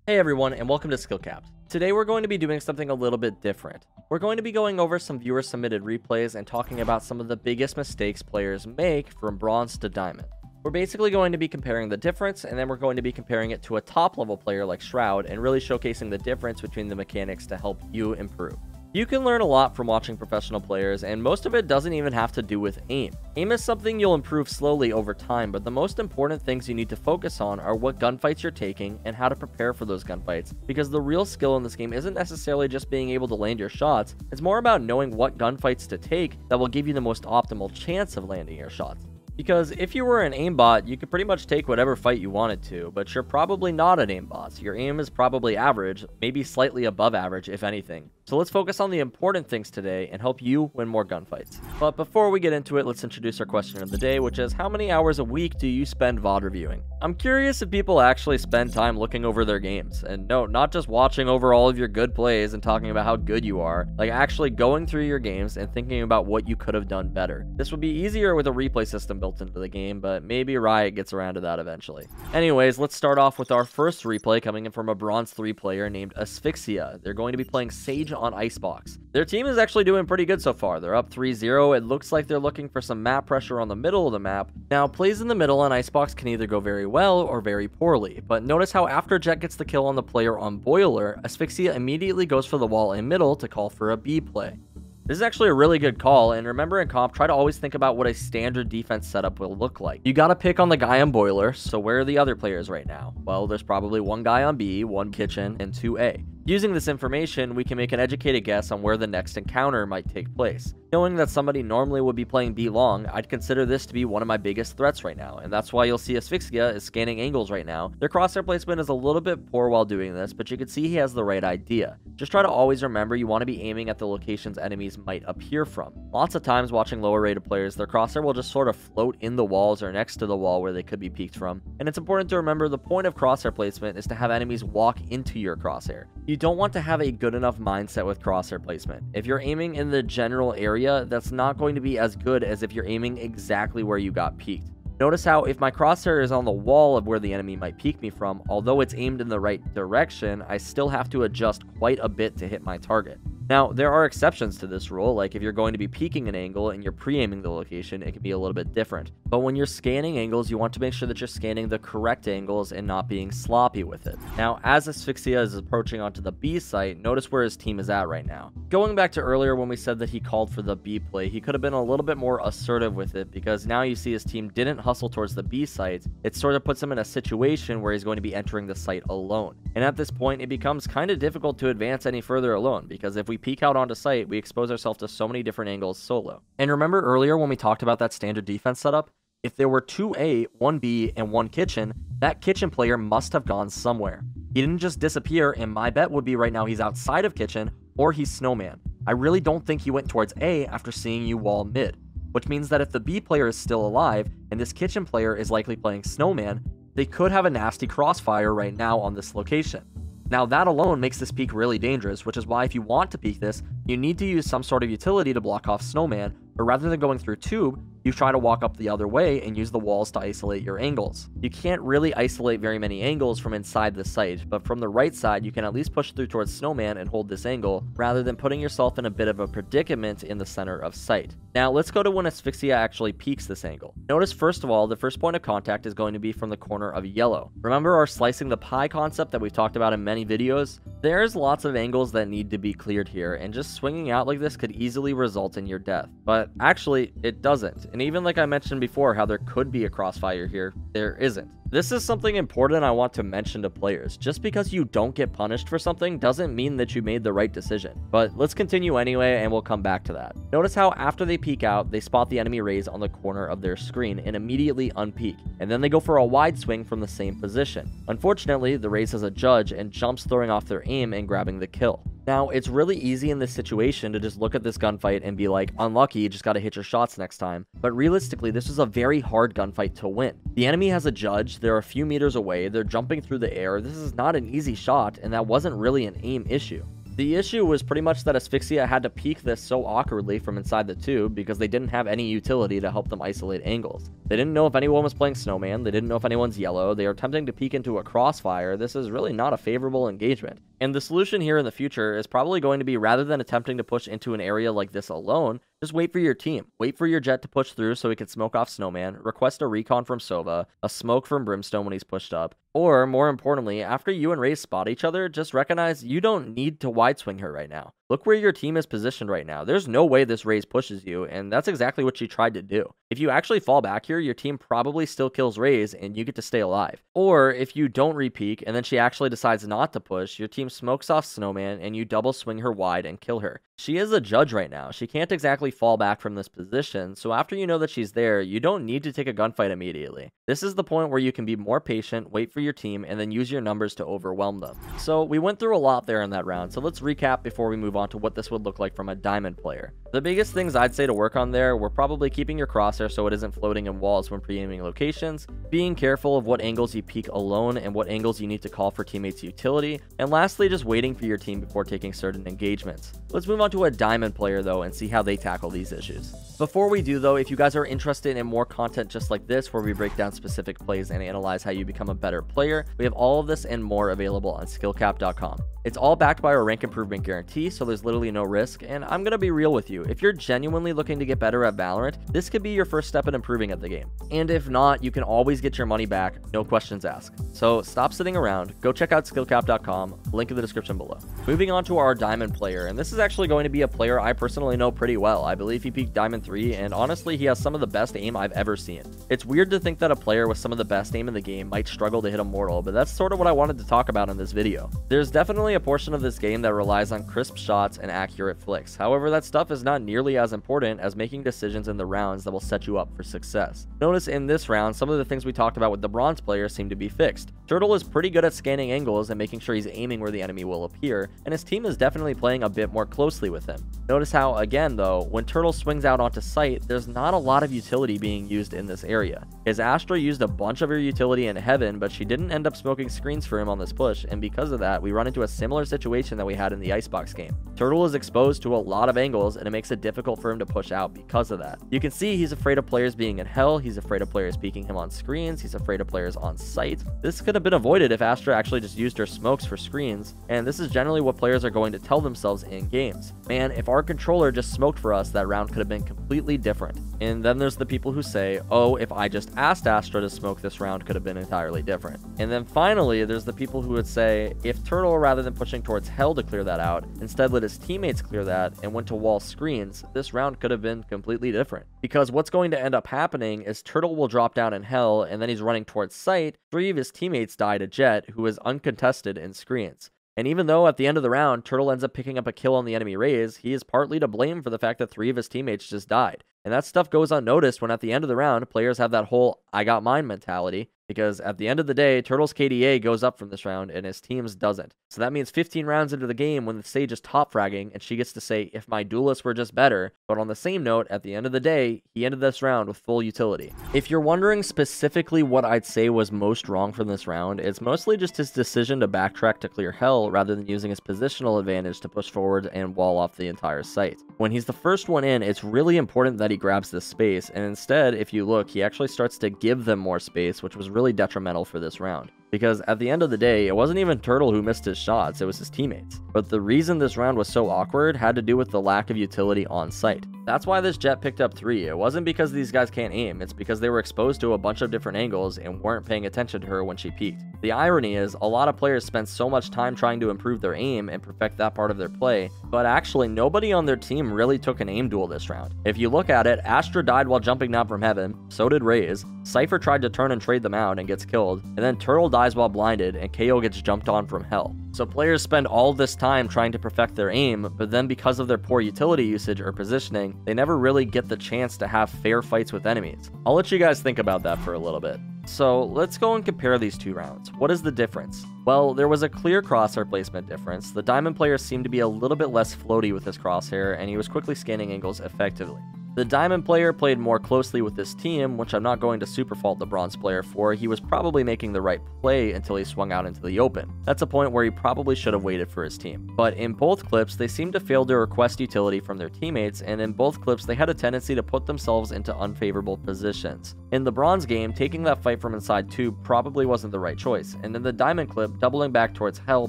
Hey everyone, and welcome to SkillCapped. Today we're going to be doing something a little bit different. We're going to be going over some viewer submitted replays and talking about some of the biggest mistakes players make from bronze to diamond. We're basically going to be comparing the difference, and then we're going to be comparing it to a top level player like Shroud and really showcasing the difference between the mechanics to help you improve. You can learn a lot from watching professional players, and most of it doesn't even have to do with aim. Aim is something you'll improve slowly over time, but the most important things you need to focus on are what gunfights you're taking and how to prepare for those gunfights, because the real skill in this game isn't necessarily just being able to land your shots, it's more about knowing what gunfights to take that will give you the most optimal chance of landing your shots. Because if you were an aimbot, you could pretty much take whatever fight you wanted to, but you're probably not an aimbot. Your aim is probably average, maybe slightly above average if anything. So let's focus on the important things today and help you win more gunfights. But before we get into it, let's introduce our question of the day, which is how many hours a week do you spend VOD reviewing? I'm curious if people actually spend time looking over their games. And no, not just watching over all of your good plays and talking about how good you are, like actually going through your games and thinking about what you could have done better. This would be easier with a replay system built into the game, but maybe Riot gets around to that eventually. Anyways, let's start off with our first replay coming in from a Bronze 3 player named Asphyxia. They're going to be playing Sage on Icebox. Their team is actually doing pretty good so far. They're up 3-0. It looks like they're looking for some map pressure on the middle of the map. Now, plays in the middle on Icebox can either go very well or very poorly, but notice how after Jet gets the kill on the player on Boiler, Asphyxia immediately goes for the wall in middle to call for a B play. This is actually a really good call, and remember in comp, try to always think about what a standard defense setup will look like. You gotta pick on the guy on Boiler, so where are the other players right now? Well, there's probably one guy on B, one Kitchen, and 2A. Using this information, we can make an educated guess on where the next encounter might take place. Knowing that somebody normally would be playing B long, I'd consider this to be one of my biggest threats right now, and that's why you'll see Asphyxia is scanning angles right now. Their crosshair placement is a little bit poor while doing this, but you can see he has the right idea. Just try to always remember you want to be aiming at the locations enemies might appear from. Lots of times watching lower rated players, their crosshair will just sort of float in the walls or next to the wall where they could be peeked from, and it's important to remember the point of crosshair placement is to have enemies walk into your crosshair. You don't want to have a good enough mindset with crosshair placement. If you're aiming in the general area, that's not going to be as good as if you're aiming exactly where you got peeked. Notice how if my crosshair is on the wall of where the enemy might peek me from, although it's aimed in the right direction, I still have to adjust quite a bit to hit my target. Now, there are exceptions to this rule, like if you're going to be peeking an angle and you're pre-aiming the location, it can be a little bit different. But when you're scanning angles, you want to make sure that you're scanning the correct angles and not being sloppy with it. Now, as Asphyxia is approaching onto the B site, notice where his team is at right now. Going back to earlier when we said that he called for the B play, he could have been a little bit more assertive with it, because now you see his team didn't hustle towards the B site. It sort of puts him in a situation where he's going to be entering the site alone. And at this point, it becomes kind of difficult to advance any further alone, because if we peek out onto site, we expose ourselves to so many different angles solo. And remember earlier when we talked about that standard defense setup? If there were 2A, 1B, and 1 Kitchen, that Kitchen player must have gone somewhere. He didn't just disappear, and my bet would be right now he's outside of Kitchen, or he's Snowman. I really don't think he went towards A after seeing you wall mid, which means that if the B player is still alive, and this Kitchen player is likely playing Snowman, they could have a nasty crossfire right now on this location. Now that alone makes this peek really dangerous, which is why if you want to peek this, you need to use some sort of utility to block off Snowman, but rather than going through tube, you try to walk up the other way and use the walls to isolate your angles. You can't really isolate very many angles from inside the site, but from the right side, you can at least push through towards Snowman and hold this angle, rather than putting yourself in a bit of a predicament in the center of sight. Now, let's go to when Asphyxia actually peeks this angle. Notice, first of all, the first point of contact is going to be from the corner of yellow. Remember our slicing the pie concept that we've talked about in many videos? There's lots of angles that need to be cleared here, and just swinging out like this could easily result in your death. But actually, it doesn't. And even like I mentioned before, how there could be a crossfire here, there isn't. This is something important I want to mention to players. Just because you don't get punished for something doesn't mean that you made the right decision. But let's continue anyway, and we'll come back to that. Notice how after they peek out, they spot the enemy raise on the corner of their screen and immediately unpeek. And then they go for a wide swing from the same position. Unfortunately, the raise has a judge and jumps, throwing off their aim and grabbing the kill. Now, it's really easy in this situation to just look at this gunfight and be like, unlucky, you just gotta hit your shots next time. But realistically, this was a very hard gunfight to win. The enemy has a judge, they're a few meters away, they're jumping through the air, this is not an easy shot, and that wasn't really an aim issue. The issue was pretty much that Asphyxia had to peek this so awkwardly from inside the tube because they didn't have any utility to help them isolate angles. They didn't know if anyone was playing Snowman, they didn't know if anyone's yellow, they are attempting to peek into a Crossfire. This is really not a favorable engagement. And the solution here in the future is probably going to be, rather than attempting to push into an area like this alone, just wait for your team. Wait for your Jet to push through so he can smoke off Snowman, request a recon from Sova, a smoke from Brimstone when he's pushed up, or, more importantly, after you and Raze spot each other, just recognize you don't need to wide swing her right now. Look where your team is positioned right now. There's no way this Raze pushes you, and that's exactly what she tried to do. If you actually fall back here, your team probably still kills Raze, and you get to stay alive. Or, if you don't re-peek, and then she actually decides not to push, your team smokes off Snowman, and you double swing her wide and kill her. She is a judge right now. She can't exactly fall back from this position, so after you know that she's there, you don't need to take a gunfight immediately. This is the point where you can be more patient, wait for your team, and then use your numbers to overwhelm them. So we went through a lot there in that round, so let's recap before we move on to what this would look like from a diamond player. The biggest things I'd say to work on there were probably keeping your crosshair so it isn't floating in walls when pre-aiming locations, being careful of what angles you peek alone and what angles you need to call for teammates' utility, and lastly just waiting for your team before taking certain engagements. Let's move on to a diamond player though and see how they tackle these issues. Before we do though, if you guys are interested in more content just like this where we break down specific plays and analyze how you become a better player, we have all of this and more available on SkillCapped.com. It's all backed by our rank improvement guarantee, so there's literally no risk, and I'm gonna be real with you. If you're genuinely looking to get better at Valorant, this could be your first step in improving at the game. And if not, you can always get your money back, no questions asked. So stop sitting around, go check out SkillCapped.com, link in the description below. Moving on to our diamond player, and this is actually going to be a player I personally know pretty well. I believe he peaked Diamond 3, and honestly, he has some of the best aim I've ever seen. It's weird to think that a player with some of the best aim in the game might struggle to hit a mortal, but that's sort of what I wanted to talk about in this video. There's definitely a portion of this game that relies on crisp shots and accurate flicks. However, that stuff is not nearly as important as making decisions in the rounds that will set you up for success. Notice in this round, some of the things we talked about with the bronze player seem to be fixed. Turtle is pretty good at scanning angles and making sure he's aiming where the enemy will appear, and his team is definitely playing a bit more closely with him. Notice how, again though, when Turtle swings out onto sight, there's not a lot of utility being used in this area. His Astra used a bunch of her utility in Heaven, but she didn't end up smoking screens for him on this push, and because of that, we run into a similar situation that we had in the Icebox game. Turtle is exposed to a lot of angles, and it makes it difficult for him to push out because of that. You can see he's afraid of players being in Hell, he's afraid of players peeking him on screens, he's afraid of players on sight. This could have been avoided if Astra actually just used her smokes for screens, and this is generally what players are going to tell themselves in games. Man, if our controller just smoked for us, that round could have been completely different. And then there's the people who say, oh, if I just asked Astra to smoke, this round could have been entirely different. And then finally, there's the people who would say, if Turtle, rather than pushing towards Hell to clear that out, instead let his teammates clear that and went to wall screens, this round could have been completely different. Because what's going to end up happening is Turtle will drop down in Hell, and then he's running towards sight. 3 of his teammates die to Jet, who is uncontested in screens. And even though at the end of the round, Turtle ends up picking up a kill on the enemy Raze, he is partly to blame for the fact that 3 of his teammates just died. And that stuff goes unnoticed when at the end of the round, players have that whole I got mine mentality, because at the end of the day, Turtle's KDA goes up from this round and his team's doesn't. So that means 15 rounds into the game when the stage is top fragging and she gets to say, if my duelists were just better. But on the same note, at the end of the day, he ended this round with full utility. If you're wondering specifically what I'd say was most wrong from this round, it's mostly just his decision to backtrack to clear Hell rather than using his positional advantage to push forward and wall off the entire site. When he's the first one in, it's really important that he grabs this space, and instead, if you look, he actually starts to give them more space, which was really detrimental for this round. Because at the end of the day, it wasn't even Turtle who missed his shots, it was his teammates. But the reason this round was so awkward had to do with the lack of utility on site. That's why this Jet picked up 3. It wasn't because these guys can't aim, it's because they were exposed to a bunch of different angles and weren't paying attention to her when she peeked. The irony is, a lot of players spent so much time trying to improve their aim and perfect that part of their play, but actually nobody on their team really took an aim duel this round. If you look at it, Astra died while jumping down from Heaven, so did Raze, Cypher tried to turn and trade them out and gets killed, and then Turtle dies while blinded and KO gets jumped on from Hell. So players spend all this time trying to perfect their aim, but then because of their poor utility usage or positioning, they never really get the chance to have fair fights with enemies. I'll let you guys think about that for a little bit. So let's go and compare these 2 rounds. What is the difference? Well, there was a clear crosshair placement difference. The diamond player seemed to be a little bit less floaty with his crosshair, and he was quickly scanning angles effectively. The Diamond player played more closely with his team, which I'm not going to super fault the Bronze player for. He was probably making the right play until he swung out into the open. That's a point where he probably should have waited for his team. But in both clips, they seemed to fail to request utility from their teammates, and in both clips, they had a tendency to put themselves into unfavorable positions. In the Bronze game, taking that fight from inside tube probably wasn't the right choice, and in the Diamond clip, doubling back towards Hell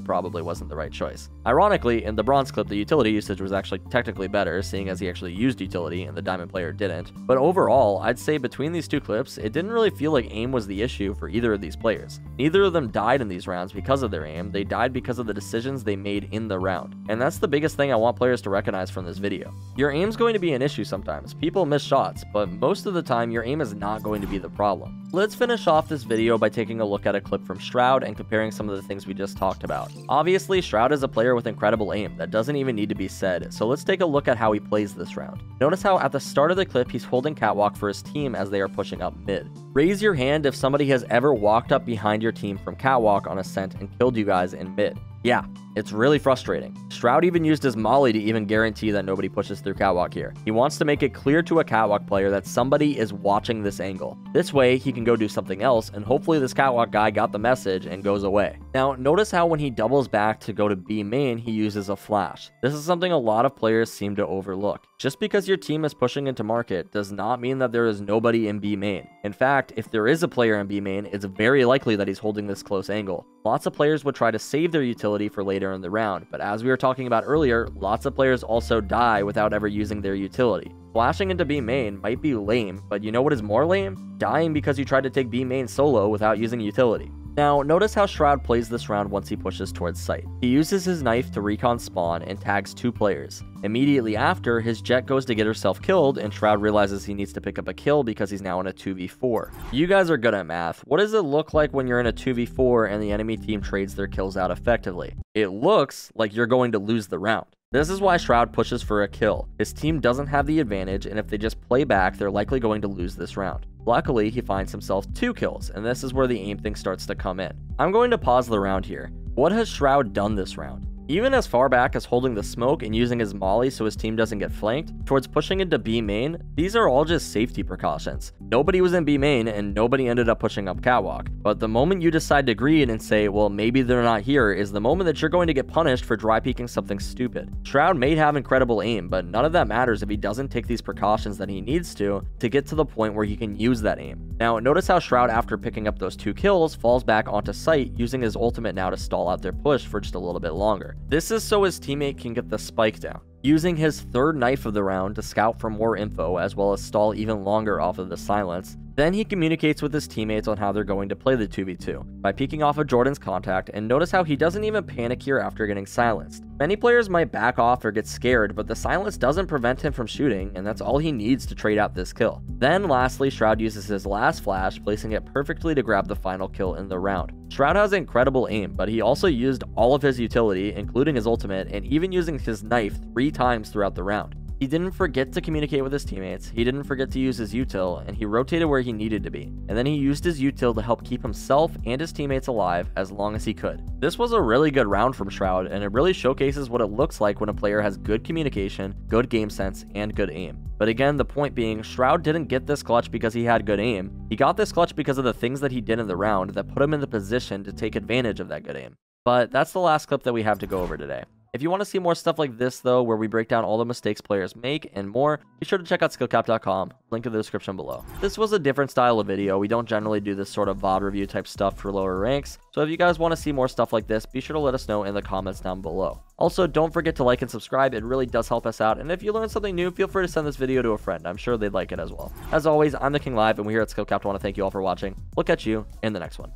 probably wasn't the right choice. Ironically, in the Bronze clip, the utility usage was actually technically better, seeing as he actually used utility and the Diamond player didn't. But overall, I'd say between these two clips, it didn't really feel like aim was the issue for either of these players. Neither of them died in these rounds because of their aim, they died because of the decisions they made in the round. And that's the biggest thing I want players to recognize from this video. Your aim's going to be an issue sometimes. People miss shots, but most of the time your aim is not going to be the problem. Let's finish off this video by taking a look at a clip from Shroud and comparing some of the things we just talked about. Obviously, Shroud is a player with incredible aim that doesn't even need to be said, so let's take a look at how he plays this round. Notice how at the start of the clip he's holding catwalk for his team as they are pushing up mid. Raise your hand if somebody has ever walked up behind your team from catwalk on ascent and killed you guys in mid. Yeah, it's really frustrating. Shroud even used his molly to even guarantee that nobody pushes through catwalk here. He wants to make it clear to a catwalk player that somebody is watching this angle. This way, he can go do something else, and hopefully this catwalk guy got the message and goes away. Now, notice how when he doubles back to go to B main, he uses a flash. This is something a lot of players seem to overlook. Just because your team is pushing into market does not mean that there is nobody in B main. In fact, if there is a player in B main, it's very likely that he's holding this close angle. Lots of players would try to save their utility for later in the round, but as we were talking about earlier, lots of players also die without ever using their utility. Flashing into B main might be lame, but you know what is more lame? Dying because you tried to take B main solo without using utility. Now, notice how Shroud plays this round once he pushes towards site. He uses his knife to recon spawn and tags 2 players. Immediately after, his Jet goes to get herself killed, and Shroud realizes he needs to pick up a kill because he's now in a 2v4. You guys are good at math. What does it look like when you're in a 2v4 and the enemy team trades their kills out effectively? It looks like you're going to lose the round. This is why Shroud pushes for a kill. His team doesn't have the advantage, and if they just play back, they're likely going to lose this round. Luckily, he finds himself 2 kills, and this is where the aim thing starts to come in. I'm going to pause the round here. What has Shroud done this round? Even as far back as holding the smoke and using his molly so his team doesn't get flanked, towards pushing into B main, these are all just safety precautions. Nobody was in B main and nobody ended up pushing up catwalk. But the moment you decide to greed and say, well, maybe they're not here, is the moment that you're going to get punished for dry peeking something stupid. Shroud may have incredible aim, but none of that matters if he doesn't take these precautions that he needs to get to the point where he can use that aim. Now, notice how Shroud, after picking up those 2 kills, falls back onto site, using his ultimate now to stall out their push for just a little bit longer. This is so his teammate can get the spike down, using his 3rd knife of the round to scout for more info as well as stall even longer off of the silence. Then he communicates with his teammates on how they're going to play the 2v2 by peeking off of Jordan's contact, and notice how he doesn't even panic here after getting silenced. Many players might back off or get scared, but the silence doesn't prevent him from shooting, and that's all he needs to trade out this kill. Then lastly, Shroud uses his last flash, placing it perfectly to grab the final kill in the round. Shroud has incredible aim, but he also used all of his utility, including his ultimate, and even using his knife 3 times throughout the round. He didn't forget to communicate with his teammates, he didn't forget to use his util, and he rotated where he needed to be. And then he used his util to help keep himself and his teammates alive as long as he could. This was a really good round from Shroud, and it really showcases what it looks like when a player has good communication, good game sense, and good aim. But again, the point being, Shroud didn't get this clutch because he had good aim. He got this clutch because of the things that he did in the round that put him in the position to take advantage of that good aim. But that's the last clip that we have to go over today. If you want to see more stuff like this, though, where we break down all the mistakes players make and more, be sure to check out SkillCapped.com, link in the description below. This was a different style of video. We don't generally do this sort of VOD review type stuff for lower ranks, so if you guys want to see more stuff like this, be sure to let us know in the comments down below. Also, don't forget to like and subscribe. It really does help us out, and if you learned something new, feel free to send this video to a friend. I'm sure they'd like it as well. As always, I'm TheKingLive, and we here at SkillCapped want to thank you all for watching. We'll catch you in the next one.